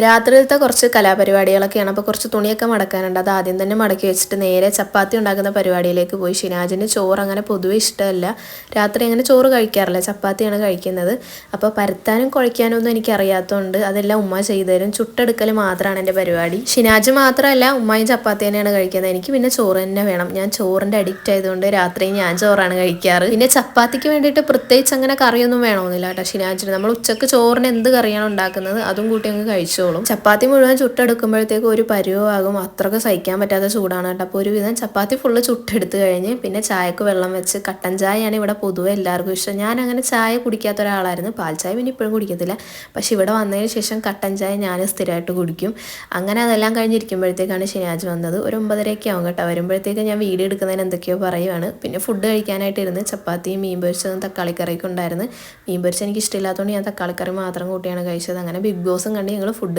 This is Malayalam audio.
രാത്രിയിലത്തെ കുറച്ച് കലാപരിപാടികളൊക്കെയാണ്. അപ്പോൾ കുറച്ച് തുണിയൊക്കെ മടക്കാനുണ്ട്. അത് ആദ്യം തന്നെ മടക്കി വെച്ചിട്ട് നേരെ ചപ്പാത്തി ഉണ്ടാക്കുന്ന പരിപാടിയിലേക്ക് പോയി. ഷിനാജിന് ചോറ് അങ്ങനെ പൊതുവെ ഇഷ്ടമല്ല. രാത്രി അങ്ങനെ ചോറ് കഴിക്കാറില്ല, ചപ്പാത്തിയാണ് കഴിക്കുന്നത്. അപ്പോൾ പരത്താനും കുഴയ്ക്കാനും ഒന്നും എനിക്ക് അറിയാത്തതുകൊണ്ട് അതെല്ലാം ഉമ്മ ചെയ്തു തരും. ചുട്ടെടുക്കൽ മാത്രമാണ് എൻ്റെ പരിപാടി. ഷിനാജ് മാത്രമല്ല, ഉമ്മയും ചപ്പാത്തി തന്നെയാണ് കഴിക്കുന്നത്. എനിക്ക് പിന്നെ ചോറ് തന്നെ വേണം. ഞാൻ ചോറിൻ്റെ അഡിക്റ്റ് ആയതുകൊണ്ട് രാത്രി ഞാൻ ചോറാണ് കഴിക്കാറ്. പിന്നെ ചപ്പാത്തിക്ക് വേണ്ടിയിട്ട് പ്രത്യേകിച്ച് അങ്ങനെ കറിയൊന്നും വേണമെന്നില്ല കേട്ടോ ഷിനാജിന്. നമ്മൾ ഉച്ചക്ക് ചോറിന് എന്ത് കറിയാണ് ഉണ്ടാക്കുന്നത് അതും കൂട്ടി അങ്ങ് കഴിച്ചു. ചപ്പാത്തി മുഴുവൻ ചുട്ടെടുക്കുമ്പോഴത്തേക്കും ഒരു പരുവാകും. അത്രയ്ക്ക് സഹിക്കാൻ പറ്റാത്ത ചൂടാണ് കേട്ടോ. അപ്പോൾ ഒരുവിധം ചപ്പാത്തി ഫുള്ള് ചുട്ടെടുത്ത് കഴിഞ്ഞ് പിന്നെ ചായക്ക് വെള്ളം വെച്ച്, കട്ടൻ ചായയാണ് ഇവിടെ പൊതുവെ എല്ലാവർക്കും ഇഷ്ടം. ഞാൻ അങ്ങനെ ചായ കുടിക്കാത്ത ഒരാളായിരുന്നു. പാൽ ചായ പിന്നെ ഇപ്പോഴും കുടിക്കത്തില്ല. പക്ഷെ ഇവിടെ വന്നതിന് ശേഷം കട്ടൻ ചായ ഞാൻ സ്ഥിരമായിട്ട് കുടിക്കും. അങ്ങനെ അതെല്ലാം കഴിഞ്ഞിരിക്കുമ്പോഴത്തേക്കാണ് ഷിനാജ് വന്നത്. ഒരു 9:30 ആവും കേട്ടോ. വരുമ്പോഴത്തേക്ക് ഞാൻ വീഡിയോ എടുക്കുന്നതിന് എന്തൊക്കെയോ പറയുവാണ്. പിന്നെ ഫുഡ് കഴിക്കാനായിട്ട് ഇരുന്ന് ചപ്പാത്തിയും മീൻ പൊരിച്ചതും തക്കാളിക്കറിയൊക്കെ ഉണ്ടായിരുന്നു. മീൻ പൊരിച്ച് എനിക്ക് ഇഷ്ടമില്ലാത്തതുകൊണ്ട് ഞാൻ തക്കാളിക്കറി മാത്രം കൂട്ടിയാണ് കഴിച്ചത്. അങ്ങനെ ബിഗ് ബോസും കണ്ട് ഞങ്ങൾ ഫുഡ്